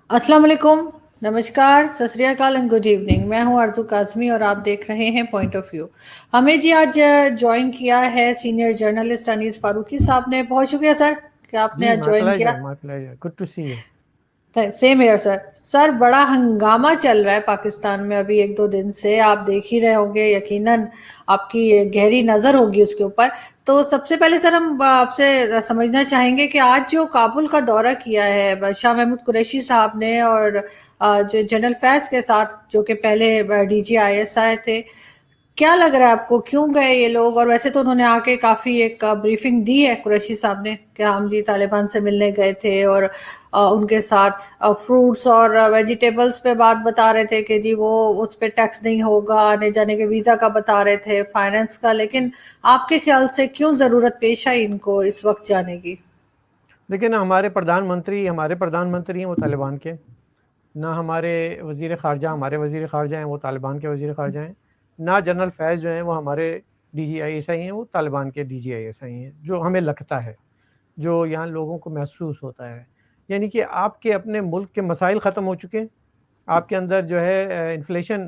अस्सलाम वालेकुम, नमस्कार, सत श्री अकाल एंड गुड इवनिंग। मैं हूं आरज़ू काज़मी और आप देख रहे हैं पॉइंट ऑफ व्यू। हमें जी आज जॉइन किया है सीनियर जर्नलिस्ट अनीस फारूकी साहब ने। बहुत शुक्रिया सर कि आपने जी, आज ज्वाइन किया। My pleasure, good to see you. Same here sir. Sir, बड़ा हंगामा चल रहा है पाकिस्तान में अभी एक दो दिन से, आप देख ही रहे होंगे यकीनन, आपकी गहरी नजर होगी उसके ऊपर। तो सबसे पहले सर हम आपसे समझना चाहेंगे कि आज जो काबुल का दौरा किया है शाह महमूद कुरैशी साहब ने, और जो जनरल फैज के साथ जो कि पहले डीजी आईएसआई थे, क्या लग रहा है आपको क्यों गए ये लोग? और वैसे तो उन्होंने आके काफी एक ब्रीफिंग दी है कुरैशी साहब ने कि हम जी तालिबान से मिलने गए थे, और उनके साथ फ्रूट्स और वेजिटेबल्स पे बात बता रहे थे कि जी वो उस पे टैक्स नहीं होगा, आने जाने के वीजा का बता रहे थे, फाइनेंस का। लेकिन आपके ख्याल से क्यों जरूरत पेश आई इनको इस वक्त जाने की? देखिए ना, हमारे प्रधानमंत्री हैं वो तालिबान के, ना हमारे वज़ीर ख़ारजा हमारे वज़ीर ख़ारजा हैं वो तालिबान के वज़ीर ख़ारजा हैं, ना जनरल फैज़ जो हैं वो हमारे डीजीआईएसआई हैं वो तालिबान के डीजीआईएसआई हैं। जो हमें लगता है, जो यहाँ लोगों को महसूस होता है, यानी कि आपके अपने मुल्क के मसाइल ख़त्म हो चुके हैं। आपके अंदर जो है इन्फ्लेशन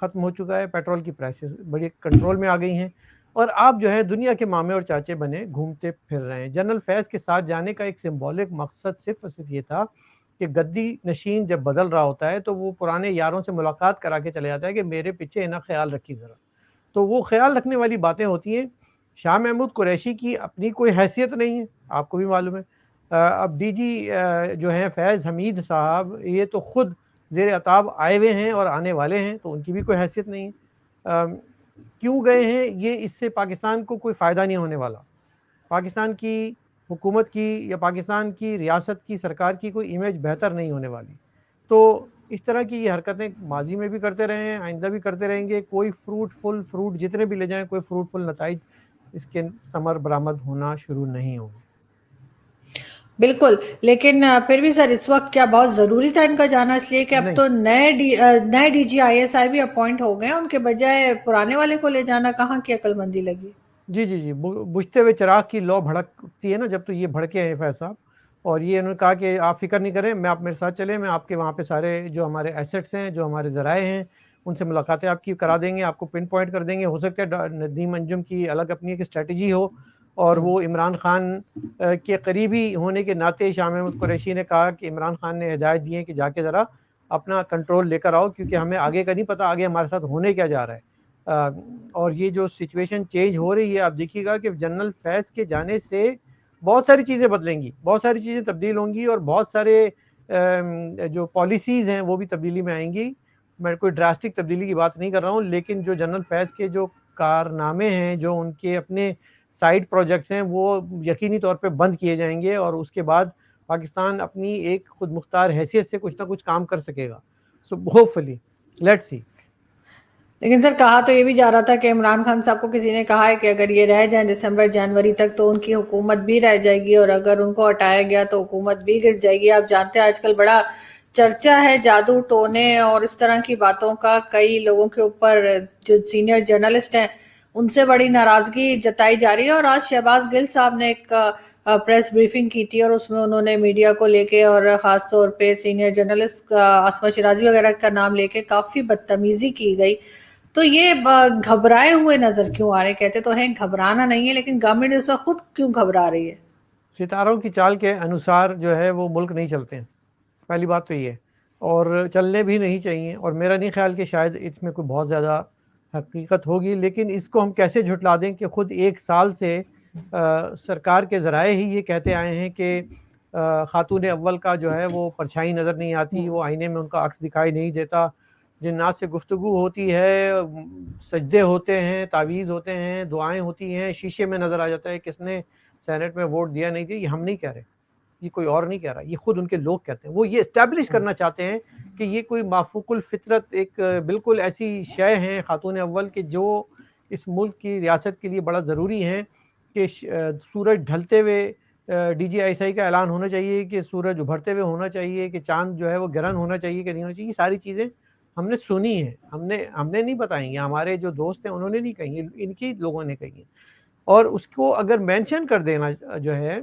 ख़त्म हो चुका है, पेट्रोल की प्राइसेस बड़ी कंट्रोल में आ गई हैं, और आप जो है दुनिया के मामे और चाचे बने घूमते फिर रहे हैं। जनरल फैज़ के साथ जाने का एक सिंबॉलिक मकसद सिर्फ़ और सिर्फ़ ये था कि गद्दी नशीन जब बदल रहा होता है तो वो पुराने यारों से मुलाकात करा के चले जाता है कि मेरे पीछे ना ख़्याल रखिए ज़रा। तो वो ख़्याल रखने वाली बातें होती हैं। शाह महमूद कुरैशी की अपनी कोई हैसियत नहीं है, आपको भी मालूम है। अब डीजी जो हैं फैज़ हमीद साहब, ये तो खुद ज़ेर अताब आए हुए हैं और आने वाले हैं, तो उनकी भी कोई हैसियत नहीं है। अम, क्यों गए हैं ये, इससे पाकिस्तान को कोई फ़ायदा नहीं होने वाला। पाकिस्तान की हुकूमत की या पाकिस्तान की रियासत की सरकार की कोई इमेज बेहतर नहीं होने वाली। तो इस तरह की ये हरकतें माज़ी में भी करते रहे हैं, आइंदा भी करते रहेंगे। कोई फ्रूट जितने भी ले जाएँ, कोई फ्रूटफुल नताइज इसके समर बरामद होना शुरू नहीं होंगे। बिल्कुल, लेकिन फिर भी सर इस वक्त क्या बहुत ज़रूरी था इनका जाना? इसलिए कि अब नहीं। तो नए डीजी आईएसआई भी अपॉइंट हो गए हैं, उनके बजाय पुराने वाले को ले जाना कहाँ की अक्लमंदी लगी? जी, जी, जी। बुझते हुए चिराग की लौ भड़कती है ना, जब तो ये भड़के हैं फैज़ साहब, और ये उन्होंने कहा कि आप फ़िक्र नहीं करें, आप मेरे साथ चलें, मैं आपके वहाँ पे सारे जो हमारे एसेट्स हैं, जो हमारे ज़राए हैं, उनसे मुलाकातें आपकी करा देंगे, आपको पिन पॉइंट कर देंगे। हो सकता है नदीम अंजुम की अलग अपनी एक स्ट्रैटेजी हो, और वो इमरान खान के करीबी होने के नाते शाह महमूद कुरैशी ने कहा कि इमरान खान ने हिदायत दी है कि जाके ज़रा अपना कंट्रोल लेकर आओ, क्योंकि हमें आगे का नहीं पता, आगे हमारे साथ होने क्या जा रहा है। और ये जो सिचुएशन चेंज हो रही है, आप देखिएगा कि जनरल फैज़ के जाने से बहुत सारी चीज़ें बदलेंगी, बहुत सारी चीज़ें तब्दील होंगी, और बहुत सारे जो पॉलिसीज़ हैं वो भी तब्दीली में आएँगी। मैं कोई ड्रास्टिक तब्दीली की बात नहीं कर रहा हूँ, लेकिन जो जनरल फैज़ के जो कारनामे हैं, जो उनके अपने साइड प्रोजेक्ट्स हैं, वो यकीनी तौर पे बंद किए जाएँगे, और उसके बाद पाकिस्तान अपनी एक खुद मुख्तार हैसियत से कुछ ना कुछ काम कर सकेगा। So hopefully, let's see. लेकिन सर कहा तो ये भी जा रहा था कि इमरान खान साहब को किसी ने कहा है कि अगर ये रह जाएं दिसंबर जनवरी तक तो उनकी हुकूमत भी रह जाएगी, और अगर उनको हटाया गया तो हुकूमत भी गिर जाएगी। आप जानते हैं आजकल बड़ा चर्चा है जादू टोने और इस तरह की बातों का कई लोगों के ऊपर, जो सीनियर जर्नलिस्ट हैं उनसे बड़ी नाराजगी जताई जा रही है। और आज शहबाज गिल साहब ने एक प्रेस ब्रीफिंग की थी, और उसमें उन्होंने मीडिया को लेके और खास तौर पे सीनियर जर्नलिस्ट आसमा शिराजी वगैरह का नाम लेके काफी बदतमीजी की गई। तो ये घबराए हुए नजर क्यों आ रहे? कहते तो हैं घबराना नहीं है, लेकिन गवर्नमेंट इस वक्त खुद क्यों घबरा रही है? सितारों की चाल के अनुसार जो है वो मुल्क नहीं चलते हैं, पहली बात तो ये है, और चलने भी नहीं चाहिए। और मेरा नहीं ख्याल कि शायद इसमें कोई बहुत ज़्यादा हकीकत होगी, लेकिन इसको हम कैसे झुटला दें कि खुद एक साल से सरकार के ज़राए ही ये कहते आए हैं कि खातून अव्वल का जो है वो परछाई नज़र नहीं आती, वो आईने में उनका अक्स दिखाई नहीं देता, जिन्नात से गुफ्तगू होती है, सजदे होते हैं, तावीज़ होते हैं, दुआएं होती हैं, शीशे में नज़र आ जाता है किसने सेनेट में वोट दिया नहीं दिया। ये हम नहीं कह रहे, ये कोई और नहीं कह रहा, ये खुद उनके लोग कहते हैं। वो ये एस्टैब्लिश करना चाहते हैं कि ये कोई माफूकुल फितरत एक बिल्कुल ऐसी शय है खातून अव्वल के, जो इस मुल्क की रियासत के लिए बड़ा ज़रूरी है कि सूरज ढलते हुए डीजीआईएसआई का ऐलान होना चाहिए, कि सूरज उभरते हुए होना चाहिए, कि चांद जो है वो ग्रहण होना चाहिए कि नहीं होना चाहिए। ये सारी चीज़ें हमने सुनी है, हमने हमने नहीं बताई हैं, हमारे जो दोस्त हैं उन्होंने नहीं कही हैं, इनकी लोगों ने कही हैं। और उसको अगर मेंशन कर देना जो है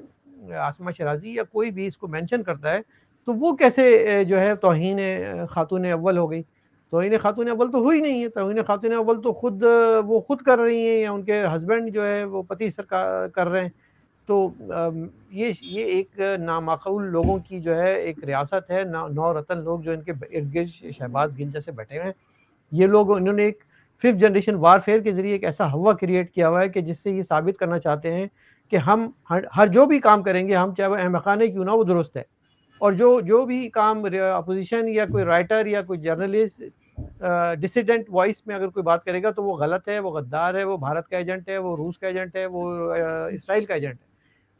आसमा शराजी या कोई भी इसको मेंशन करता है, तो वो कैसे जो है तौहीन खातून अव्वल हो गई? तौहीन खातून अव्वल तो हुई नहीं है, तौहीन खातून अव्वल तो वो खुद कर रही हैं या उनके हस्बैंड जो है वो पति कर रहे हैं। तो ये एक नामाकूल लोगों की जो है एक रियासत है, नौ रतन लोग जो इनके इर्द-गिर्द शहबाज गिल जैसे बैठे हुए हैं। ये लोग, इन्होंने एक 5th जनरेशन वारफेयर के ज़रिए एक ऐसा हवा क्रिएट किया हुआ है कि जिससे ये साबित करना चाहते हैं कि हम हर जो भी काम करेंगे, हम चाहे वो अहमकाना क्यों ना, वो दुरुस्त है। और जो भी काम अपोजिशन या कोई राइटर या कोई जर्नलिस्ट डिसिडेंट वॉइस में अगर कोई बात करेगा तो वो गलत है, वो गद्दार है, वो भारत का एजेंट है, वो रूस का एजेंट है, वो इसराइल का एजेंट है।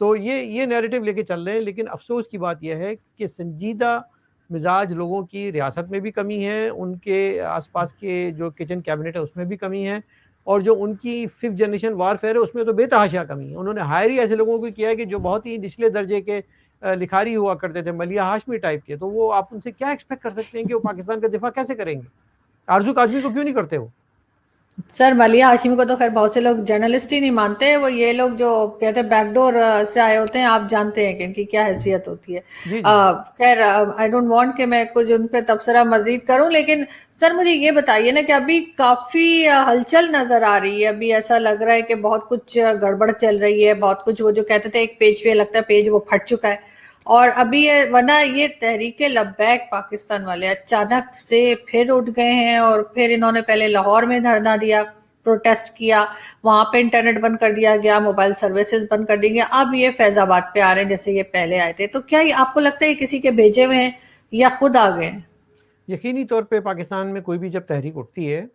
तो ये नैरेटिव लेके चल रहे हैं। लेकिन अफसोस की बात यह है कि संजीदा मिजाज लोगों की रियासत में भी कमी है, उनके आसपास के जो किचन कैबिनेट है उसमें भी कमी है, और जो उनकी 5th जनरेशन वारफेयर है उसमें तो बेतहाशा कमी है। उन्होंने हायर ही ऐसे लोगों को किया है कि जो बहुत ही निचले दर्जे के लिखारी हुआ करते थे, मलिया हाशमी टाइप के। तो वो आप उनसे क्या एक्सपेक्ट कर सकते हैं कि वो पाकिस्तान का दिफा कैसे करेंगे? आरजू काजमी को क्यों नहीं करते वो? सर मलिया हाशिमी को तो खैर बहुत से लोग जर्नलिस्ट ही नहीं मानते, वो ये लोग जो कहते हैं बैकडोर से आए होते हैं, आप जानते हैं कि इनकी क्या हैसियत होती है। जी जी। खैर आई डोंट वांट कि मैं कुछ उन पे तबसरा मजीद करूं, लेकिन सर मुझे ये बताइए ना कि अभी काफी हलचल नजर आ रही है, अभी ऐसा लग रहा है कि बहुत कुछ गड़बड़ चल रही है, बहुत कुछ, वो जो कहते थे एक पेज पे लगता है पेज वो फट चुका है। और अभी वरना ये तहरीके लब्बैक पाकिस्तान वाले अचानक से फिर उठ गए हैं, और फिर इन्होंने पहले लाहौर में धरना दिया, प्रोटेस्ट किया, वहां पे इंटरनेट बंद कर दिया गया, मोबाइल सर्विसेज बंद कर दी गई, अब ये फैजाबाद पे आ रहे हैं जैसे ये पहले आए थे। तो क्या ये आपको लगता है किसी के भेजे हुए हैं या खुद आ गए? यकीनी तौर पे पाकिस्तान में कोई भी जब तहरीक उठती है,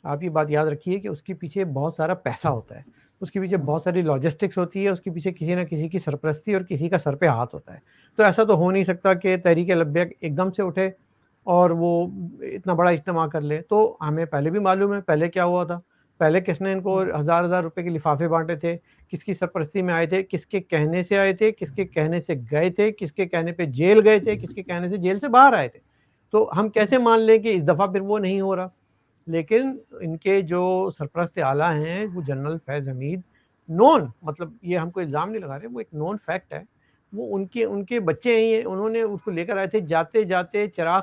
आप ये बात याद रखिए कि उसके पीछे बहुत सारा पैसा होता है, उसके पीछे बहुत सारी लॉजिस्टिक्स होती है, उसके पीछे किसी ना किसी की सरपरस्ती और किसी का सर पे हाथ होता है। तो ऐसा तो हो नहीं सकता कि तहरीक लब्बैक एकदम से उठे और वो इतना बड़ा इज्तिमा कर ले। तो हमें पहले भी मालूम है पहले क्या हुआ था, पहले किसने इनको हज़ार हज़ार रुपए के लिफाफे बांटे थे, किसकी सरपरस्ती में आए थे, किसके कहने से आए थे, किसके कहने से गए थे, किसके कहने पे जेल गए थे, किसके कहने से जेल से बाहर आए थे। तो हम कैसे मान लें कि इस दफ़ा फिर वो नहीं हो रहा? लेकिन इनके जो सरपरस्त आला हैं वो जनरल फैज़ हमीद, नोन, मतलब ये हम कोई इल्ज़ाम नहीं लगा रहे, वो एक नोन फैक्ट है। वो उनके उनके बच्चे हैं ये, उन्होंने उसको लेकर आए थे, जाते-जाते चिराग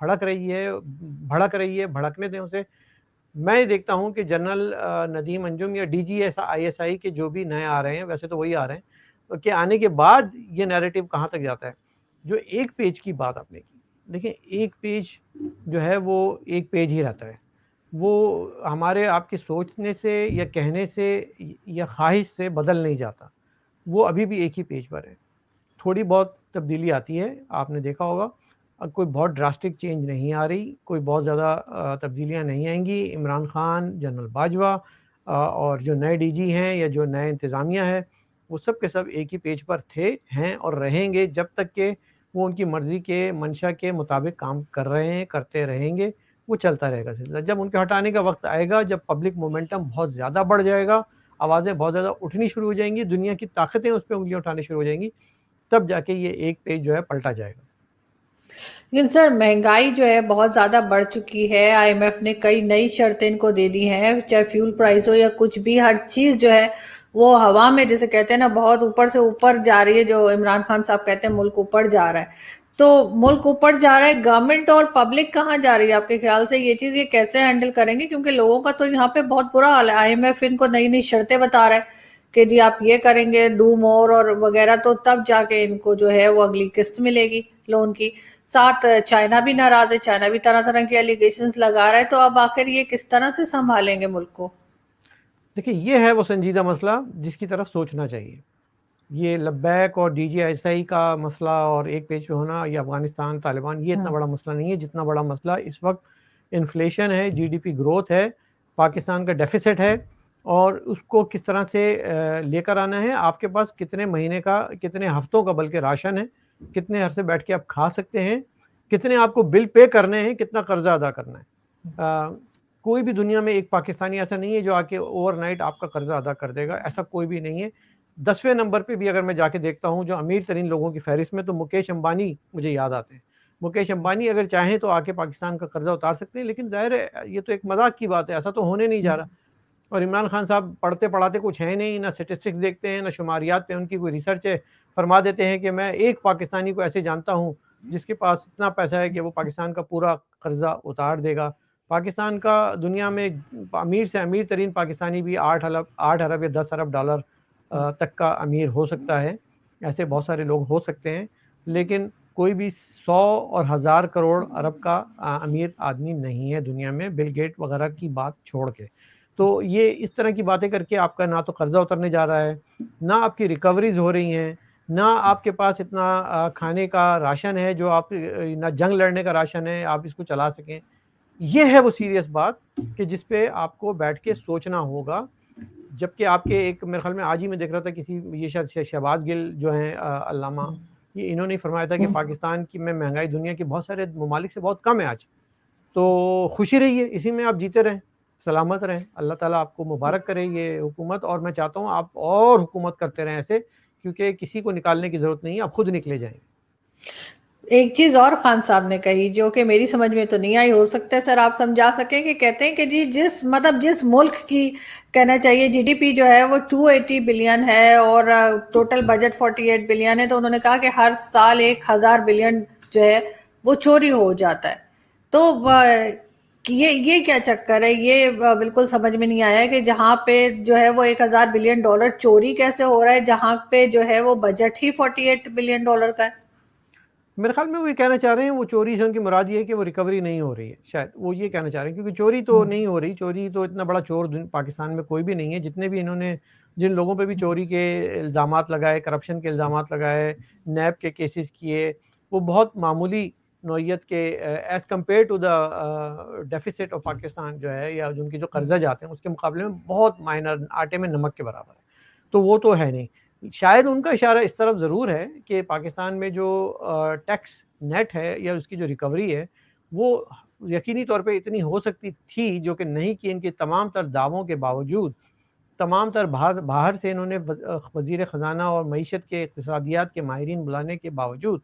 फड़क रही है, भड़क रही है, भड़कने दें उसे। मैं देखता हूँ कि जनरल नदीम अंजुम या डीजीएस आईएसआई के जो भी नए आ रहे हैं, वैसे तो वही आ रहे हैं, के आने के बाद ये नैरेटिव कहाँ तक जाता है। जो एक पेज की बात आपने की, देखिए एक पेज जो है वो एक पेज ही रहता है। वो हमारे आपके सोचने से या कहने से या ख्वाहिश से बदल नहीं जाता। वो अभी भी एक ही पेज पर है। थोड़ी बहुत तब्दीली आती है, आपने देखा होगा। कोई बहुत ड्रास्टिक चेंज नहीं आ रही, कोई बहुत ज़्यादा तब्दीलियाँ नहीं आएँगी। इमरान खान, जनरल बाजवा और जो नए डीजी हैं या जो नए इंतज़ामिया है, वो सब के सब एक ही पेज पर थे, हैं और रहेंगे जब तक कि वो उनकी मर्ज़ी के, मंशा के मुताबिक काम कर रहे हैं, करते रहेंगे, वो चलता रहेगा सिलसिला। जब उनके हटाने का वक़्त आएगा, जब पब्लिक मोमेंटम बहुत ज़्यादा बढ़ जाएगा, आवाज़ें बहुत ज़्यादा उठनी शुरू हो जाएँगी, दुनिया की ताकतें उस पे उँगलियाँ उठानी शुरू हो जाएँगी, तब जाके ये एक पेज जो है पलटा जाएगा। लेकिन सर महंगाई जो है बहुत ज्यादा बढ़ चुकी है, आईएमएफ ने कई नई शर्तें इनको दे दी हैं, चाहे फ्यूल प्राइस हो या कुछ भी, हर चीज जो है वो हवा में, जैसे कहते हैं ना, बहुत ऊपर से ऊपर जा रही है। जो इमरान खान साहब कहते हैं मुल्क ऊपर जा रहा है, तो मुल्क ऊपर जा रहा है, गवर्नमेंट और पब्लिक कहाँ जा रही है आपके ख्याल से? ये चीज ये कैसे हैंडल करेंगे? क्योंकि लोगों का तो यहाँ पे बहुत बुरा हाल है। आईएमएफ इनको नई नई शर्तें बता रहा है कि जी आप ये करेंगे, डू मोर और वगैरह, तो तब जाके इनको जो है वो अगली किस्त मिलेगी लोन की। साथ चाइना भी नाराज है, चाइना भी तरह तरह की एलिगेशंस लगा रहा है, तो अब आखिर ये किस तरह से संभालेंगे मुल्क को? देखिए, ये है वो संजीदा मसला जिसकी तरफ सोचना चाहिए। ये लब्बैक और डीजीआईएसआई का मसला और एक पेज पे होना या अफ़गानिस्तान, तालिबान, ये इतना बड़ा मसला नहीं है। जितना बड़ा मसला इस वक़्त इन्फ्लेशन है, जीडीपी ग्रोथ है, पाकिस्तान का डेफ़िसिट है, और उसको किस तरह से लेकर आना है। आपके पास कितने महीने का, कितने हफ्तों का बल्कि राशन है, कितने अरसे बैठ के आप खा सकते हैं, कितने आपको बिल पे करने हैं, कितना कर्जा अदा करना है। कोई भी दुनिया में एक पाकिस्तानी ऐसा नहीं है जो आके ओवरनाइट आपका कर्जा अदा कर देगा, ऐसा कोई भी नहीं है। 10वें नंबर पे भी अगर मैं जाके देखता हूँ जो अमीर तरीन लोगों की फहरिस्त में, तो मुकेश अंबानी मुझे याद आते हैं। मुकेश अंबानी अगर चाहें तो आके पाकिस्तान का कर्जा उतार सकते हैं, लेकिन ज़ाहिर है ये तो एक मजाक की बात है, ऐसा तो होने नहीं जा रहा। और इमरान खान साहब पढ़ते पढ़ाते कुछ है नहीं, ना स्टेटिस्टिक्स देखते हैं, ना शुमारियात पे उनकी कोई रिसर्च है, फरमा देते हैं कि मैं एक पाकिस्तानी को ऐसे जानता हूँ जिसके पास इतना पैसा है कि वो पाकिस्तान का पूरा कर्जा उतार देगा। पाकिस्तान का दुनिया में अमीर से अमीर तरीन पाकिस्तानी भी 8 अरब या 10 अरब डॉलर तक का अमीर हो सकता है। ऐसे बहुत सारे लोग हो सकते हैं, लेकिन कोई भी 100 और 1000 करोड़ अरब का अमीर आदमी नहीं है दुनिया में, बिल गेट वगैरह की बात छोड़ के। तो ये इस तरह की बातें करके आपका ना तो कर्जा उतरने जा रहा है, ना आपकी रिकवरीज हो रही हैं, ना आपके पास इतना खाने का राशन है जो आप ना जंग लड़ने का राशन है आप इसको चला सकें। ये है वो सीरियस बात कि जिस पे आपको बैठ के सोचना होगा। जबकि आपके एक मेरे ख्याल में आज ही मैं देख रहा था किसी ये शायद शहबाज गिल जो हैं अल्लामा, ये इन्होंने फरमाया था कि पाकिस्तान की में महंगाई दुनिया के बहुत सारे ममालिक से बहुत कम है आज। तो खुशी रहिए, इसी में आप जीते रहें, सलामत रहें। अल्लाह ताला आपको मुबारक करे ये हुकूमत, और मैं चाहता हूँ आप और हुकूमत करते रहें ऐसे, क्योंकि किसी को निकालने की ज़रूरत नहीं है, आप खुद निकले जाएंगे। एक चीज और खान साहब ने कही जो कि मेरी समझ में तो नहीं आई, हो सकता है सर आप समझा सकें, कि कहते हैं कि जी जिस मुल्क की कहना चाहिए जीडीपी जो है वो 280 बिलियन है और टोटल बजट 48 बिलियन है, तो उन्होंने कहा कि हर साल 1000 बिलियन जो है वो चोरी हो जाता है। तो कि ये क्या चक्कर है, ये बिल्कुल समझ में नहीं आया कि जहां पे जो है वो 1000 बिलियन डॉलर चोरी कैसे हो रहा है, जहां पे जो है वो बजट ही 48 बिलियन डॉलर का है। मेरे ख्याल में वो ये कहना चाह रहे हैं, वो चोरी से उनकी मुराद ये है कि वो रिकवरी नहीं हो रही है, शायद वो ये कहना चाह रहे हैं, क्योंकि चोरी तो नहीं हो रही। चोरी तो इतना बड़ा चोर पाकिस्तान में कोई भी नहीं है। जितने भी इन्होंने जिन लोगों पे भी चोरी के इल्ज़ामात लगाए, करप्शन के इल्ज़ामात लगाए, नैब के केसेस किए, वो बहुत मामूली नौइयत के as compared to the deficit of Pakistan जो है, या उनके जो कर्जा जाते हैं उसके मुकाबले में बहुत माइनर, आटे में नमक के बराबर है। तो वो तो है नहीं। शायद उनका इशारा इस तरफ ज़रूर है कि पाकिस्तान में जो टैक्स नेट है या उसकी जो रिकवरी है, वो यकीनी तौर पे इतनी हो सकती थी, जो कि नहीं की। इनके तमाम तर दावों के बावजूद, तमाम तर बाहर से इन्होंने वज़ीर ख़ज़ाना और मईशत के इक़्तिसादियात के माहिरीन बुलाने के बावजूद,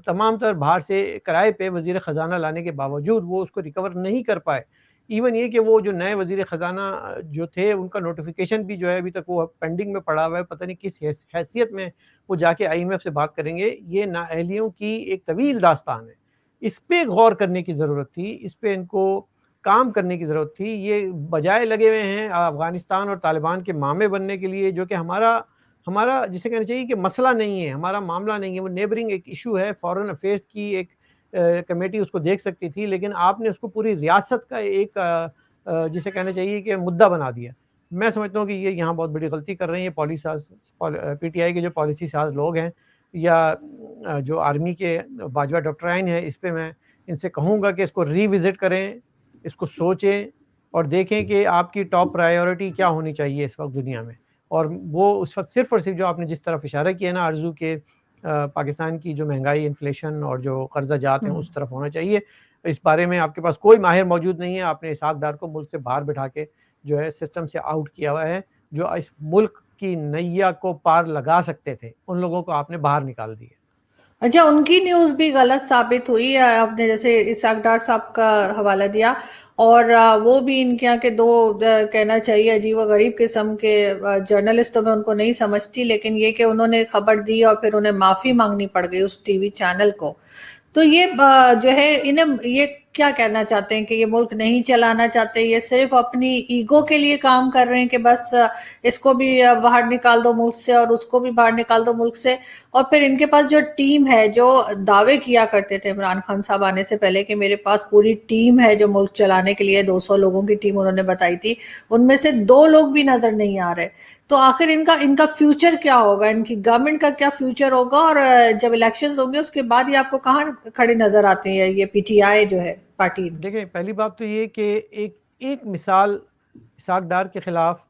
तमाम तर बाहर से किराए पे वज़ीर ख़ज़ाना लाने के बावजूद वो उसको रिकवर नहीं कर पाए। इवन ये कि वो जो नए वज़ीर ख़ज़ाना जो थे उनका नोटिफ़िकेशन भी जो है अभी तक वो पेंडिंग में पड़ा हुआ है। पता नहीं किस हैसियत में वो जाके IMF से बात करेंगे। ये नाअहलियों की एक तवील दास्तान है। इस पे गौर करने की ज़रूरत थी, इस पे इनको काम करने की ज़रूरत थी। ये बजाय लगे हुए हैं अफ़गानिस्तान और तालिबान के मामे बनने के लिए, जो कि हमारा हमारा जिसे कहना चाहिए कि मसला नहीं है, हमारा मामला नहीं है, वो नेबरिंग एक इशू है। फॉरेन अफेयर्स की एक कमेटी उसको देख सकती थी, लेकिन आपने उसको पूरी रियासत का एक जिसे कहना चाहिए कि मुद्दा बना दिया। मैं समझता हूँ कि ये यहाँ बहुत बड़ी गलती कर रहे हैं ये PTI के जो पॉलिसी साज लोग हैं, या जो आर्मी के बाजवा डॉक्टराइन है, इस पे मैं इनसे कहूँगा कि इसको रिविज़िट करें, इसको सोचें और देखें कि आपकी टॉप प्रायोरिटी क्या होनी चाहिए इस वक्त दुनिया में। और वो उस वक्त सिर्फ़ और सिर्फ जो आपने जिस तरफ इशारा किया ना आरज़ू के, पाकिस्तान की जो महंगाई, इन्फ्लेशन और जो कर्जा जात हैं उस तरफ होना चाहिए। इस बारे में आपके पास कोई माहिर मौजूद नहीं है। आपने इसहाक डार को मुल्क से बाहर बिठा के जो है सिस्टम से आउट किया हुआ है। जो इस मुल्क की नैया को पार लगा सकते थे, उन लोगों को आपने बाहर निकाल दिया। अच्छा, उनकी न्यूज भी गलत साबित हुई। आपने जैसे इसाक डार साहब का हवाला दिया, और वो भी इनके यहाँ के दो कहना चाहिए अजीब व गरीब किस्म के जर्नलिस्ट, तो मैं उनको नहीं समझती, लेकिन ये कि उन्होंने खबर दी और फिर उन्हें माफी मांगनी पड़ गई उस टीवी चैनल को। तो ये जो है इन्हें ये क्या कहना चाहते हैं कि ये मुल्क नहीं चलाना चाहते, ये सिर्फ अपनी ईगो के लिए काम कर रहे हैं कि बस इसको भी बाहर निकाल दो मुल्क से और उसको भी बाहर निकाल दो मुल्क से। और फिर इनके पास जो टीम है, जो दावे किया करते थे इमरान खान साहब आने से पहले कि मेरे पास पूरी टीम है जो मुल्क चलाने के लिए, 200 लोगों की टीम उन्होंने बताई थी, उनमें से 2 लोग भी नजर नहीं आ रहे। तो आखिर इनका इनका फ्यूचर क्या होगा, इनकी गवर्नमेंट का क्या फ्यूचर होगा, और जब इलेक्शंस होंगे उसके बाद ये आपको कहाँ खड़े नजर आते हैं ये PTI जो है पार्टी इनकी? देखिए, पहली बात तो ये कि एक मिसाल इसहाक डार के खिलाफ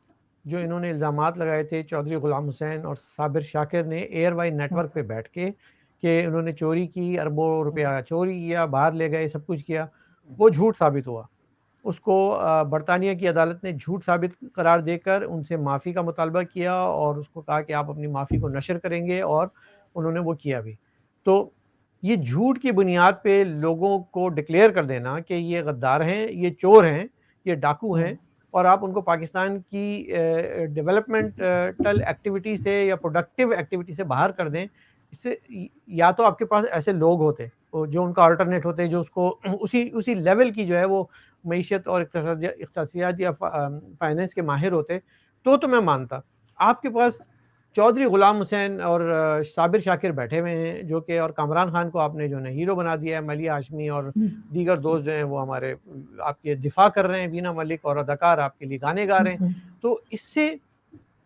जो इन्होंने इल्ज़ामात लगाए थे चौधरी गुलाम हुसैन और साबिर शाकिर ने एयरवाई नेटवर्क पे बैठ के, कि उन्होंने चोरी की, अरबों रुपया चोरी किया, बाहर ले गए, सब कुछ किया, वो झूठ साबित हुआ। उसको बरतानिया की अदालत ने झूठ साबित करार देकर उनसे माफ़ी का मुतालबा किया और उसको कहा कि आप अपनी माफ़ी को नशर करेंगे, और उन्होंने वो किया भी। तो ये झूठ की बुनियाद पे लोगों को डिक्लेयर कर देना कि ये गद्दार हैं, ये चोर हैं, ये डाकू हैं, और आप उनको पाकिस्तान की डेवलपमेंटल एक्टिविटी से या प्रोडक्टिव एक्टिविटी से बाहर कर दें, इससे या तो आपके पास ऐसे लोग होते जो उनका अल्टरनेट होते, जो उसको उसी लेवल की जो है वो मईशत और इक़्तिसादियात या फाइनेंस के माहिर होते, तो मैं मानता। आपके पास चौधरी गुलाम हुसैन और साबिर शाकिर बैठे हुए हैं, जो कि, और कामरान खान को आपने जो है हीरो बना दिया है, मलिया हाशमी और दीगर दोस्त जो हैं वो हमारे आपके दिफा कर रहे हैं, वीना मलिक और अदाकार आपके लिए गाने गा रहे हैं। तो इससे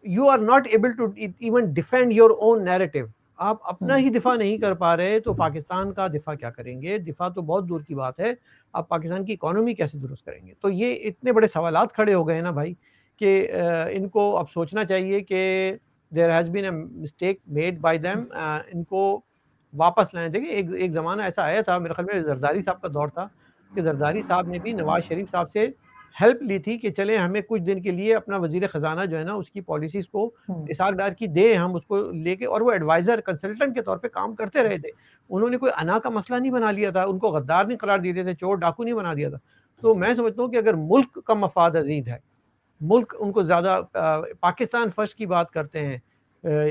you are not able to even defend your own narrative. आप अपना ही दिफा नहीं कर पा रहे तो पाकिस्तान का दिफा क्या करेंगे? दिफा तो बहुत दूर की बात है, आप पाकिस्तान की इकोनॉमी कैसे दुरुस्त करेंगे? तो ये इतने बड़े सवालात खड़े हो गए हैं ना भाई, कि इनको अब सोचना चाहिए कि there has been a mistake made by them, इनको वापस लाएं। देखिए, एक ज़माना ऐसा आया था, मेरे ख्याल में जरदारी साहब का दौर था, कि जरदारी साहब ने भी नवाज शरीफ साहब से हेल्प ली थी कि चले हमें कुछ दिन के लिए अपना वजीर खजाना जो है ना उसकी पॉलिसीज को इसाक डार की दे, हम उसको लेके, और वो एडवाइजर कंसल्टेंट के तौर पे काम करते रहे थे। उन्होंने कोई अना का मसला नहीं बना लिया था, उनको गद्दार नहीं करार दिए थे, चोर डाकू नहीं बना दिया था। तो मैं समझता हूँ कि अगर मुल्क का मफाद अजीज है, मुल्क उनको ज़्यादा पाकिस्तान फर्स्ट की बात करते हैं,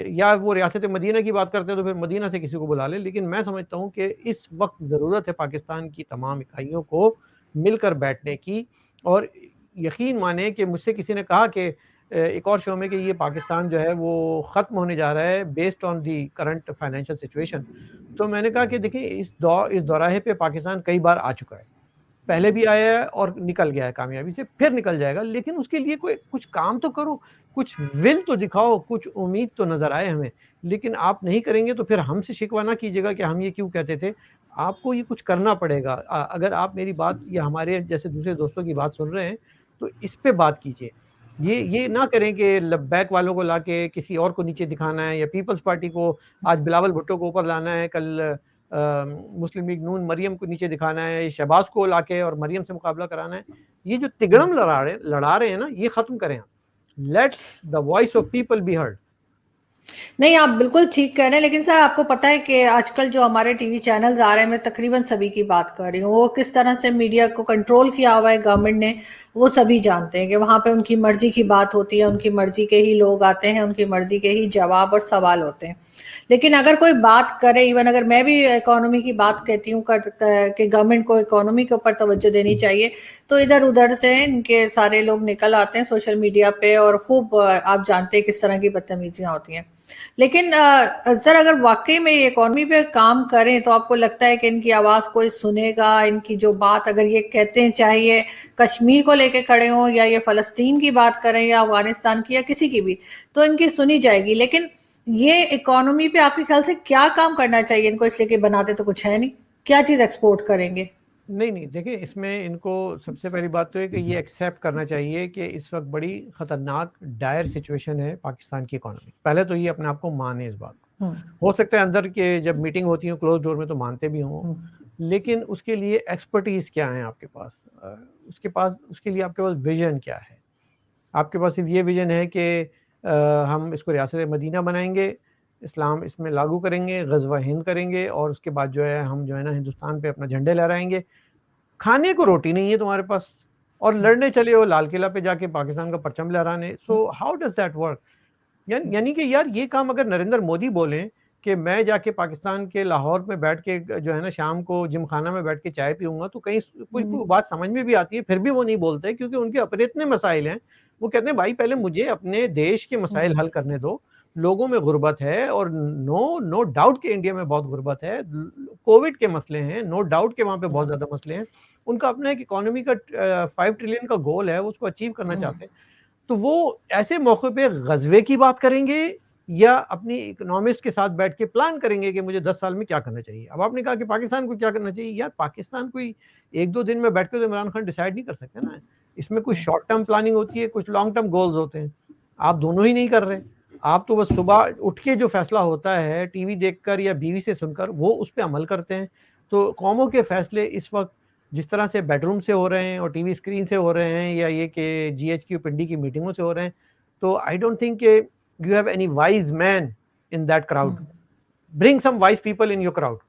या वो रियासत मदीना की बात करते हैं, तो फिर मदीना से किसी को बुला ले। लेकिन मैं समझता हूँ कि इस वक्त ज़रूरत है पाकिस्तान की तमाम इकाइयों को मिलकर बैठने की। और यकीन माने कि मुझसे किसी ने कहा कि एक और शो में, कि ये पाकिस्तान जो है वो ख़त्म होने जा रहा है based on the current financial situation. तो मैंने कहा कि देखिए, इस दौराहे पे पाकिस्तान कई बार आ चुका है, पहले भी आया है और निकल गया है कामयाबी से, फिर निकल जाएगा। लेकिन उसके लिए कोई कुछ काम तो करो, कुछ विल तो दिखाओ, कुछ उम्मीद तो नज़र आए हमें। लेकिन आप नहीं करेंगे तो फिर हमसे शिकवा ना कीजिएगा कि हम ये क्यों कहते थे। आपको ये कुछ करना पड़ेगा। अगर आप मेरी बात या हमारे जैसे दूसरे दोस्तों की बात सुन रहे हैं, तो इस पे बात कीजिए। ये ना करें कि लब्बैक वालों को लाके किसी और को नीचे दिखाना है, या पीपल्स पार्टी को आज बिलावल भुट्टो को ऊपर लाना है, कल मुस्लिम लीग नून मरियम को नीचे दिखाना है, शहबाज को लाके और मरियम से मुकाबला कराना है। ये जो तिगड़म लड़ा रहे हैं ना, ये खत्म करें। Let the voice of people be heard. नहीं, आप बिल्कुल ठीक कह रहे हैं, लेकिन सर आपको पता है कि आजकल जो हमारे टीवी चैनल्स आ रहे हैं, मैं तकरीबन सभी की बात कर रही हूँ, वो किस तरह से मीडिया को कंट्रोल किया हुआ है गवर्नमेंट ने, वो सभी जानते हैं कि वहां पे उनकी मर्जी की बात होती है, उनकी मर्जी के ही लोग आते हैं, उनकी मर्जी के ही जवाब और सवाल होते हैं। लेकिन अगर कोई बात करे, इवन अगर मैं भी इकोनॉमी की बात कहती हूँ कि गवर्नमेंट को इकोनॉमी के ऊपर तवज्जो देनी चाहिए, तो इधर उधर से इनके सारे लोग निकल आते हैं सोशल मीडिया पे, और खूब आप जानते हैं किस तरह की बदतमीजियां होती हैं। लेकिन सर, अगर वाकई में ये इकोनॉमी पे काम करें, तो आपको लगता है कि इनकी आवाज कोई सुनेगा? इनकी जो बात अगर ये कहते हैं, चाहे ये कश्मीर को लेके खड़े हों, या ये फलस्तीन की बात करें, या अफगानिस्तान की, या किसी की भी, तो इनकी सुनी जाएगी। लेकिन ये इकोनॉमी पे आपके ख्याल से क्या काम करना चाहिए इनको, इसलिए कि बनाते तो कुछ है नहीं, क्या चीज एक्सपोर्ट करेंगे? नहीं, देखिए, इसमें इनको सबसे पहली बात तो है कि ये एक्सेप्ट करना चाहिए कि इस वक्त बड़ी ख़तरनाक डायर सिचुएशन है पाकिस्तान की इकोनॉमी। पहले तो ये अपने आप को माने इस बात को। हो सकता है अंदर के जब मीटिंग होती है क्लोज डोर में तो मानते भी हों, लेकिन उसके लिए एक्सपर्टीज़ क्या है आपके पास? उसके लिए आपके पास विजन क्या है? आपके पास सिर्फ ये विजन है कि हम इसको रियासत मदीना बनाएंगे, इस्लाम इसमें लागू करेंगे, ग़ज़वा हिंद करेंगे, और उसके बाद जो है हम जो है ना हिंदुस्तान पे अपना झंडे लहराएंगे। खाने को रोटी नहीं है तुम्हारे पास, और लड़ने चले हो लाल किला पे जाके पाकिस्तान का परचम लहराने। So how does that work? यानी कि यार, ये काम अगर नरेंद्र मोदी बोलें कि मैं जाके पाकिस्तान के लाहौर में बैठ के जो है ना शाम को जिम खाना में बैठ के चाय पीऊंगा, तो कहीं कोई बात समझ में भी आती है। फिर भी वो नहीं बोलते, क्योंकि उनके अपने इतने मसाइल हैं। वो कहते हैं भाई, पहले मुझे अपने देश के मसाइल हल करने दो। लोगों में गुर्बत है, और नो डाउट कि इंडिया में बहुत गुर्बत है, कोविड के मसले हैं, नो डाउट कि वहाँ पे बहुत ज़्यादा मसले हैं। उनका अपना एक इकोनॉमी का 5 ट्रिलियन का गोल है, वो उसको अचीव करना चाहते हैं। तो वो ऐसे मौके पे ग़ज़वे की बात करेंगे, या अपनी इकोनॉमिस्ट के साथ बैठ के प्लान करेंगे कि मुझे 10 साल में क्या करना चाहिए। अब आपने कहा कि पाकिस्तान को क्या करना चाहिए। यार, पाकिस्तान कोई 1-2 दिन में बैठ के तो इमरान खान डिसाइड नहीं कर सकते ना। इसमें कुछ शॉर्ट टर्म प्लानिंग होती है, कुछ लॉन्ग टर्म गोल्स होते हैं। आप दोनों ही नहीं कर रहे। आप तो बस सुबह उठ के जो फैसला होता है टीवी देखकर या बीवी से सुनकर, वो उस पे अमल करते हैं। तो कौमों के फैसले इस वक्त जिस तरह से बेडरूम से हो रहे हैं और टीवी स्क्रीन से हो रहे हैं, या ये कि जीएचक्यू पिंडी की मीटिंगों से हो रहे हैं, तो आई डोंट थिंक कि you have any wise man in that crowd. Bring some wise people in your crowd.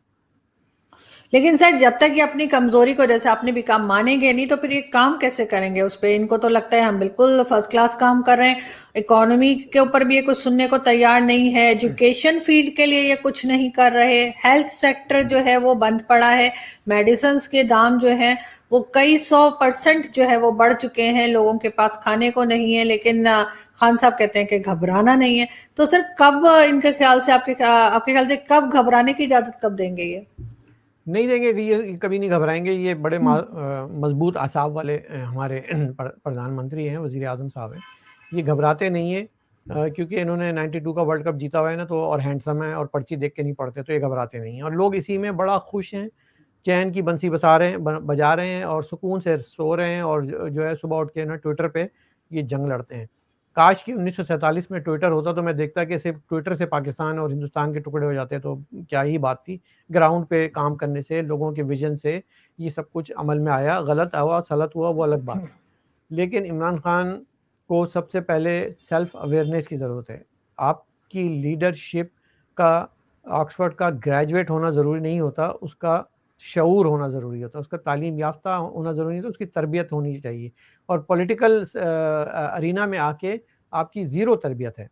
लेकिन सर जब तक ये अपनी कमजोरी को, जैसे आपने भी काम मानेंगे नहीं, तो फिर ये काम कैसे करेंगे उस पे? इनको तो लगता है हम बिल्कुल फर्स्ट क्लास काम कर रहे हैं, इकोनॉमी के ऊपर भी ये कुछ सुनने को तैयार नहीं है, एजुकेशन फील्ड के लिए ये कुछ नहीं कर रहे, हेल्थ सेक्टर जो है वो बंद पड़ा है, मेडिसिन के दाम जो है वो कई 100% जो है वो बढ़ चुके हैं, लोगों के पास खाने को नहीं है, लेकिन खान साहब कहते हैं कि घबराना नहीं है। तो सर कब इनके ख्याल से, आपके ख्याल से कब घबराने की इजाजत कब देंगे ये? नहीं देंगे कि ये कभी नहीं घबराएंगे। ये बड़े मजबूत आसाब वाले हमारे प्रधानमंत्री हैं, वजीर आजम साहब हैं। ये घबराते नहीं है क्योंकि इन्होंने 92 का वर्ल्ड कप जीता हुआ है ना, तो और हैंडसम है और पर्ची देख के नहीं पड़ते, तो ये घबराते नहीं हैं और लोग इसी में बड़ा खुश हैं, चैन की बंसी बजा रहे हैं और सुकून से सो रहे हैं और जो है सुबह उठ के ना ट्विटर पे ये जंग लड़ते हैं। काश कि 1947 में ट्विटर होता तो मैं देखता कि सिर्फ ट्विटर से पाकिस्तान और हिंदुस्तान के टुकड़े हो जाते, तो क्या ही बात थी। ग्राउंड पे काम करने से, लोगों के विजन से ये सब कुछ अमल में आया। गलत हुआ सलत हुआ वो अलग बात है, लेकिन इमरान खान को सबसे पहले सेल्फ अवेयरनेस की ज़रूरत है। आपकी लीडरशिप का ऑक्सफोर्ड का ग्रेजुएट होना ज़रूरी नहीं होता, उसका शऊर होना ज़रूरी होता है, उसका तालीम याफ्ता होना ज़रूरी नहीं होता, उसकी तरबियत होनी चाहिए। और पॉलिटिकल अरीना में आके आपकी ज़ीरो तरबियत है।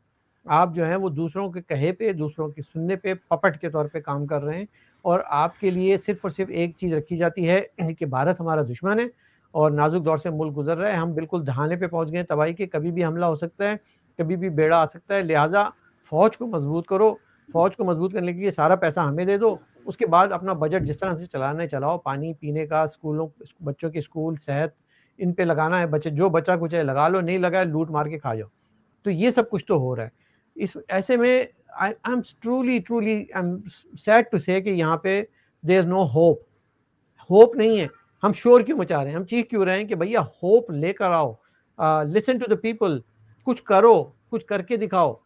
आप जो हैं वो दूसरों के कहे पे, दूसरों के सुनने पे पपट के तौर पे काम कर रहे हैं और आपके लिए सिर्फ़ और सिर्फ़ एक चीज़ रखी जाती है कि भारत हमारा दुश्मन है और नाज़ुक दौर से मुल्क गुज़र रहा है, हम बिल्कुल दहाने पे पहुँच गए हैं तबाही के, कभी भी हमला हो सकता है, कभी भी बेड़ा आ सकता है, लिहाज़ा फ़ौज को मज़बूत करो, फ़ौज को मज़बूत करने के लिए सारा पैसा हमें दे दो, उसके बाद अपना बजट जिस तरह से चलाना है चलाओ, पानी पीने का, स्कूलों बच्चों के स्कूल, सेहत, इन पे लगाना है, बचे जो बचा कुछ है लगा लो, नहीं लगा है लूट मार के खा जाओ। तो ये सब कुछ तो हो रहा है। इस ऐसे में I am truly I am sad to say कि यहाँ पे there is no hope. Hope नहीं है। हम शोर क्यों मचा रहे हैं, हम चीख क्यों रहे हैं कि भैया होप लेकर आओ, लिसन टू द पीपल, कुछ करो, कुछ करके दिखाओ।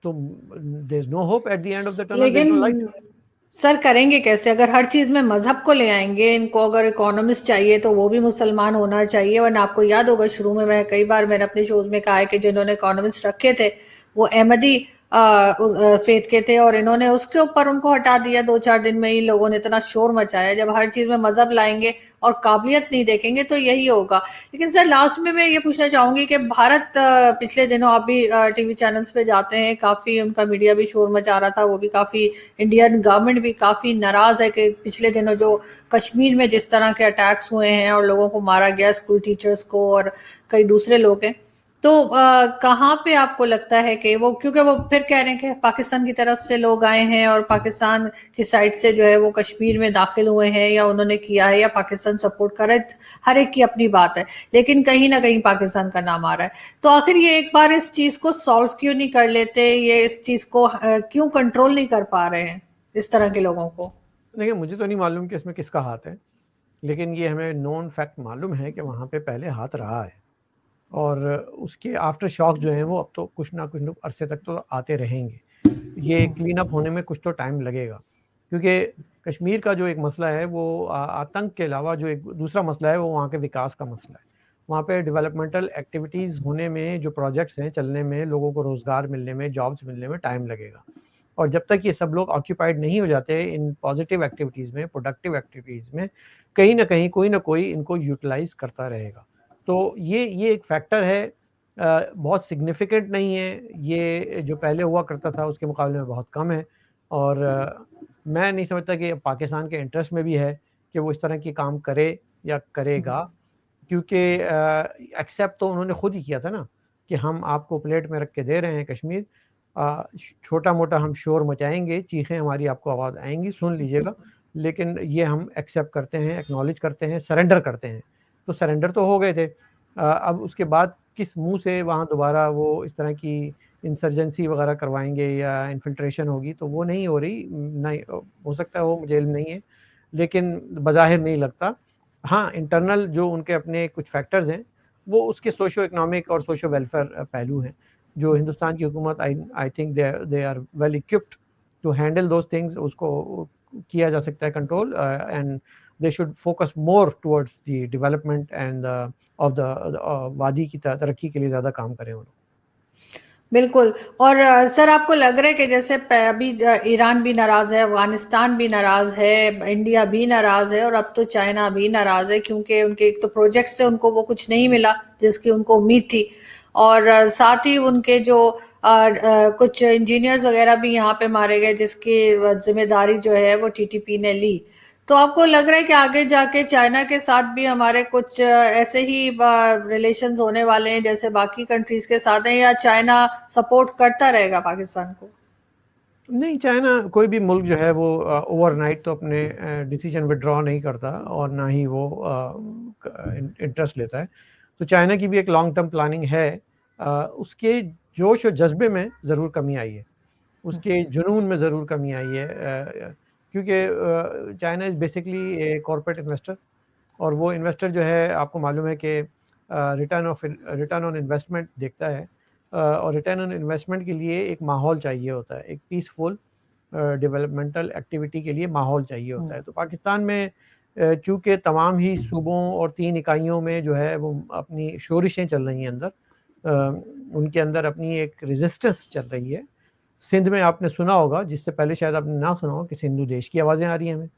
तो there is no hope at the end of the tunnel, there is no light. लेकिन सर करेंगे कैसे? अगर हर चीज में मजहब को ले आएंगे, इनको अगर इकोनॉमिस्ट चाहिए तो वो भी मुसलमान होना चाहिए, वरना आपको याद होगा शुरू में मैं कई बार मैंने अपने शोज में कहा है कि जिन्होंने इकोनॉमिस्ट रखे थे वो अहमदी फेथ के थे, और इन्होंने उसके ऊपर उनको हटा दिया 2-4 दिन में ही। लोगों ने इतना शोर मचाया। जब हर चीज में मजहब लाएंगे और काबिलियत नहीं देखेंगे तो यही होगा। लेकिन सर लास्ट में मैं ये पूछना चाहूंगी कि भारत पिछले दिनों आप भी टीवी चैनल्स पे जाते हैं, काफी उनका मीडिया भी शोर मचा रहा था, वो भी काफी, इंडियन गवर्नमेंट भी काफी नाराज है कि पिछले दिनों जो कश्मीर में जिस तरह के अटैक्स हुए हैं और लोगों को मारा गया, स्कूल टीचर्स को और कई दूसरे लोग हैं, तो कहाँ पे आपको लगता है कि वो, क्योंकि वो फिर कह रहे हैं कि पाकिस्तान की तरफ से लोग आए हैं और पाकिस्तान की साइड से जो है वो कश्मीर में दाखिल हुए हैं या उन्होंने किया है या पाकिस्तान सपोर्ट कर रहा है, हर एक की अपनी बात है, लेकिन कहीं ना कहीं पाकिस्तान का नाम आ रहा है। तो आखिर ये एक बार इस चीज को सॉल्व क्यों नहीं कर लेते, ये इस चीज को क्यों कंट्रोल नहीं कर पा रहे हैं इस तरह के लोगों को? देखिए मुझे तो नहीं मालूम कि इसमें किसका हाथ है, लेकिन ये हमें नॉन फैक्ट मालूम है कि वहाँ पे पहले हाथ रहा है और उसके आफ्टर शॉक जो हैं वो अब तो कुछ ना कुछ अरसे तक तो आते रहेंगे। ये क्लीन अप होने में कुछ तो टाइम लगेगा, क्योंकि कश्मीर का जो एक मसला है वो आतंक के अलावा जो एक दूसरा मसला है वो वहाँ के विकास का मसला है। वहाँ पे डेवलपमेंटल एक्टिविटीज़ होने में, जो प्रोजेक्ट्स हैं चलने में, लोगों को रोज़गार मिलने में, जॉब्स मिलने में टाइम लगेगा। और जब तक ये सब लोग ऑक्यूपाइड नहीं हो जाते इन पॉजिटिव एक्टिविटीज़ में, प्रोडक्टिव एक्टिविटीज़ में, कहीं ना कहीं कोई ना कोई इनको यूटिलाइज करता रहेगा। तो ये एक फैक्टर है, बहुत सिग्निफिकेंट नहीं है, ये जो पहले हुआ करता था उसके मुकाबले में बहुत कम है। और मैं नहीं समझता कि पाकिस्तान के इंटरेस्ट में भी है कि वो इस तरह की काम करे या करेगा, क्योंकि एक्सेप्ट तो उन्होंने खुद ही किया था ना कि हम आपको प्लेट में रख के दे रहे हैं कश्मीर, छोटा मोटा हम शोर मचाएंगे, चीखें हमारी आपको आवाज़ आएंगी, सुन लीजिएगा, लेकिन ये हम एक्सेप्ट करते हैं, एक्नॉलेज करते हैं, सरेंडर करते हैं। तो सरेंडर तो हो गए थे, अब उसके बाद किस मुंह से वहाँ दोबारा वो इस तरह की इंसर्जेंसी वगैरह करवाएंगे या इन्फिल्ट्रेशन होगी, तो वो नहीं हो रही, नहीं हो सकता है, वो मुझे इल्म नहीं है, लेकिन बज़ाहिर नहीं लगता। हाँ, इंटरनल जो उनके अपने कुछ फैक्टर्स हैं वो उसके सोशो इकोनॉमिक और सोशो वेलफेयर पहलू हैं, जो हिंदुस्तान की हुकूमत I think they are well equipped to handle those things, उसको किया जा सकता है control, and they should focus more towards the development and of the वादी की तरक्की के लिए ज़्यादा काम करें वो लोग। बिल्कुल। और सर आपको लग रहा है कि जैसे अभी ईरान भी नाराज है, अफगानिस्तान भी नाराज है, इंडिया भी नाराज है और अब तो चाइना भी नाराज है, क्योंकि उनके एक तो प्रोजेक्ट से उनको वो कुछ नहीं मिला जिसकी उनको उम्मीद थी, और साथ ही उनके जो कुछ इंजीनियर्स वगैरह भी यहाँ पे मारे गए, जिसकी जिम्मेदारी जो है वो टीटीपी ने ली। तो आपको लग रहा है कि आगे जाके चाइना के साथ भी हमारे कुछ ऐसे ही रिलेशंस होने वाले हैं जैसे बाकी कंट्रीज के साथ हैं, या चाइना सपोर्ट करता रहेगा पाकिस्तान को? नहीं, चाइना कोई भी मुल्क जो है वो ओवरनाइट तो अपने डिसीजन विड्रॉ नहीं करता और ना ही वो इंटरेस्ट लेता है। तो चाइना की भी एक लॉन्ग टर्म प्लानिंग है। उसके जोश और जज्बे में ज़रूर कमी आई है, उसके जुनून में ज़रूर कमी आई है, क्योंकि China is basically a corporate investor, और वो इन्वेस्टर जो है आपको मालूम है कि रिटर्न ऑन इन्वेस्टमेंट देखता है, और रिटर्न ऑन इन्वेस्टमेंट के लिए एक माहौल चाहिए होता है, एक पीसफुल डेवलपमेंटल एक्टिविटी के लिए माहौल चाहिए होता है। तो पाकिस्तान में चूँकि तमाम ही सूबों और 3 इकाइयों में जो है वो अपनी शोरिशें चल रही हैं अंदर, उनके अंदर अपनी एक रेजिस्टेंस चल रही है। सिंध में आपने सुना होगा, जिससे पहले शायद आपने ना सुना हो, कि सिंधु देश की आवाज़ें आ रही हैं हमें।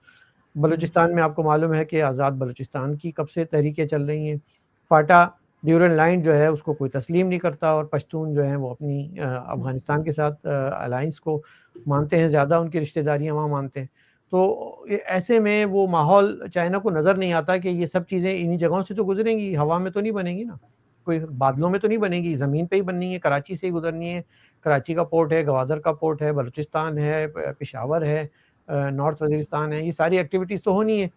बलूचिस्तान में आपको मालूम है कि आज़ाद बलूचिस्तान की कब से तहरीकें चल रही हैं। फाटा ड्यूरल लाइन जो है उसको कोई तस्लीम नहीं करता, और पश्तून जो हैं वो अपनी अफ़गानिस्तान के साथ अलायंस को मानते हैं, ज़्यादा उनकी रिश्तेदारियाँ वहाँ मानते हैं। तो ऐसे में वो माहौल चाइना को नज़र नहीं आता कि ये सब चीज़ें इन्हीं जगहों से तो गुजरेंगी, हवा में तो नहीं बनेंगी ना, कोई बादलों में तो नहीं बनेगी, ज़मीन पे ही बननी है, कराची से ही गुजरनी है। कराची का पोर्ट है, गवादर का पोर्ट है, बलूचिस्तान है, पेशावर है, नॉर्थ वज़ीरिस्तान है, ये सारी एक्टिविटीज़ तो होनी है।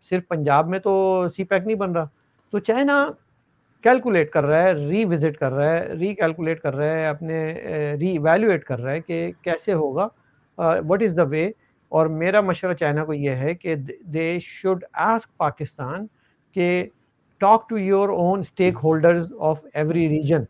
सिर्फ पंजाब में तो सी पैक नहीं बन रहा। तो चाइना कैलकुलेट कर रहा है, रीविज़िट कर रहा है, रीकैलकुलेट कर रहा है, अपने रीइवैल्यूएट कर रहा है कि कैसे होगा, व्हाट इज़ द वे। और मेरा मशवरा चाइना को ये है कि दे शुड आस्क पाकिस्तान कि talk to your own stakeholders of every region.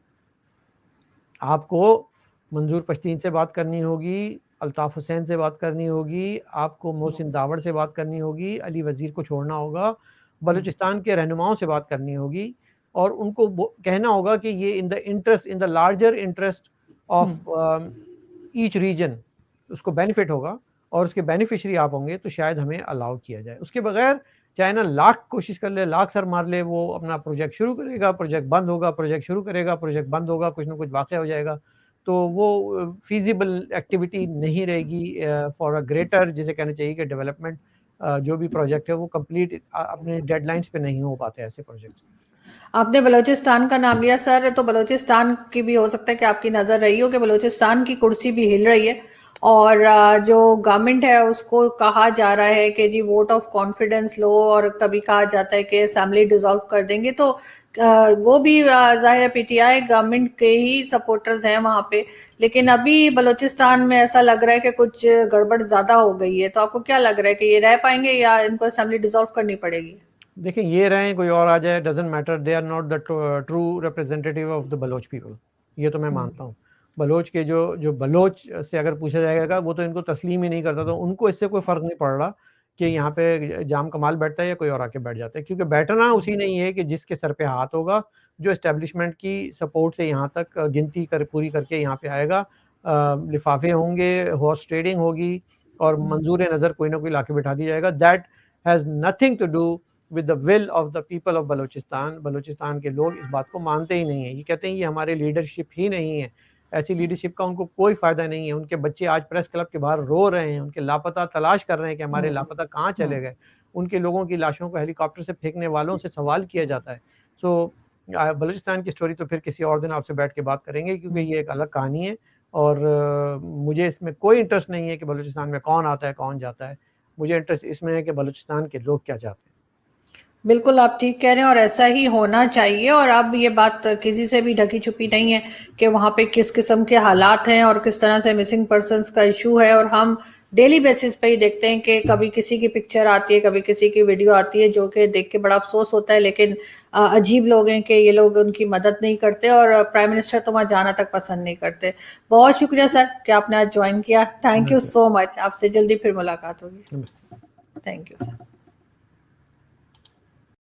आपको मंजूर पश्तीन से बात करनी होगी, अल्ताफ़ हुसैन से बात करनी होगी, आपको मोहसिन दावड़ से बात करनी होगी, अली वज़ीर को छोड़ना होगा, बलूचिस्तान के रहनुमाओं से बात करनी होगी, और उनको कहना होगा कि ये in the larger interest of each reason उसको बेनिफिट होगा, और उसके बेनिफिशरी आप होंगे तो शायद हमें अलाउ किया जाए। उसके बगैर चाइना लाख कोशिश कर ले, लाख सर मार ले, वो अपना प्रोजेक्ट शुरू करेगा, प्रोजेक्ट बंद होगा, प्रोजेक्ट शुरू करेगा, प्रोजेक्ट बंद होगा, कुछ ना कुछ वाक़या हो जाएगा। तो वो फ़ीज़िबल एक्टिविटी नहीं रहेगी फॉर अ ग्रेटर, जिसे कहना चाहिए कि डेवलपमेंट। जो भी प्रोजेक्ट है वो कंप्लीट अपने डेडलाइंस पे नहीं हो पाते ऐसे प्रोजेक्ट्स। आपने बलूचिस्तान का नाम लिया सर, तो बलूचिस्तान की भी हो सकता है कि आपकी नजर रही हो कि बलूचिस्तान की कुर्सी भी हिल रही है, और जो गवर्नमेंट है उसको कहा जा रहा है कि जी वोट ऑफ कॉन्फिडेंस लो, और कभी कहा जाता है कि असेंबली डिसॉल्व कर देंगे। तो वो भी जाहिर है पीटीआई गवर्नमेंट के ही सपोर्टर्स हैं वहां पे, लेकिन अभी बलूचिस्तान में ऐसा लग रहा है कि कुछ गड़बड़ ज्यादा हो गई है। तो आपको क्या लग रहा है कि ये रह पाएंगे या इनको असेंबली डिसॉल्व करनी पड़ेगी? देखिए, ये रहें कोई और आ जाए, doesn't matter, they are not the true representative of the Baloch people, ये तो मैं मानता हूँ। बलोच के जो बलोच से अगर पूछा जाएगा, वो तो इनको तस्लीम ही नहीं करता, तो उनको इससे कोई फ़र्क नहीं पड़ रहा कि यहाँ पे जाम कमाल बैठता है या कोई और आके बैठ जाता है, क्योंकि बैठना उसी ने ही है कि जिसके सर पे हाथ होगा, जो एस्टेब्लिशमेंट की सपोर्ट से यहाँ तक गिनती पूरी करके यहाँ पे आएगा। लिफाफे होंगे, हॉर्स ट्रेडिंग होगी, और मंजूर नज़र कोई ना कोई लाके बिठा दिया जाएगा। That has nothing to do with the will of the people of Balochistan. Balochistan के लोग इस बात को मानते ही नहीं है, ये कहते हैं ये हमारे लीडरशिप ही नहीं है, ऐसी लीडरशिप का उनको कोई फ़ायदा नहीं है। उनके बच्चे आज प्रेस क्लब के बाहर रो रहे हैं, उनके लापता तलाश कर रहे हैं कि हमारे लापता कहाँ चले गए। उनके लोगों की लाशों को हेलीकॉप्टर से फेंकने वालों से सवाल किया जाता है। सो बलूचिस्तान की स्टोरी तो फिर किसी और दिन आपसे बैठ के बात करेंगे, क्योंकि ये एक अलग कहानी है, और मुझे इसमें कोई इंटरेस्ट नहीं है कि बलूचिस्तान में कौन आता है, कौन जाता है। मुझे इंटरेस्ट इसमें है कि बलूचिस्तान के लोग क्या चाहते हैं। बिल्कुल आप ठीक कह रहे हैं, और ऐसा ही होना चाहिए। और अब ये बात किसी से भी ढकी छुपी नहीं है कि वहां पे किस किस्म के हालात हैं और किस तरह से मिसिंग पर्सन्स का इशू है। और हम डेली बेसिस पे ही देखते हैं कि कभी किसी की पिक्चर आती है, कभी किसी की वीडियो आती है, जो कि देख के बड़ा अफसोस होता है। लेकिन अजीब लोग हैं कि ये लोग उनकी मदद नहीं करते, और प्राइम मिनिस्टर तो वहां जाना तक पसंद नहीं करते। बहुत शुक्रिया सर कि आपने आज ज्वाइन किया। Thank you so much. आपसे जल्दी फिर मुलाकात होगी। Thank you sir.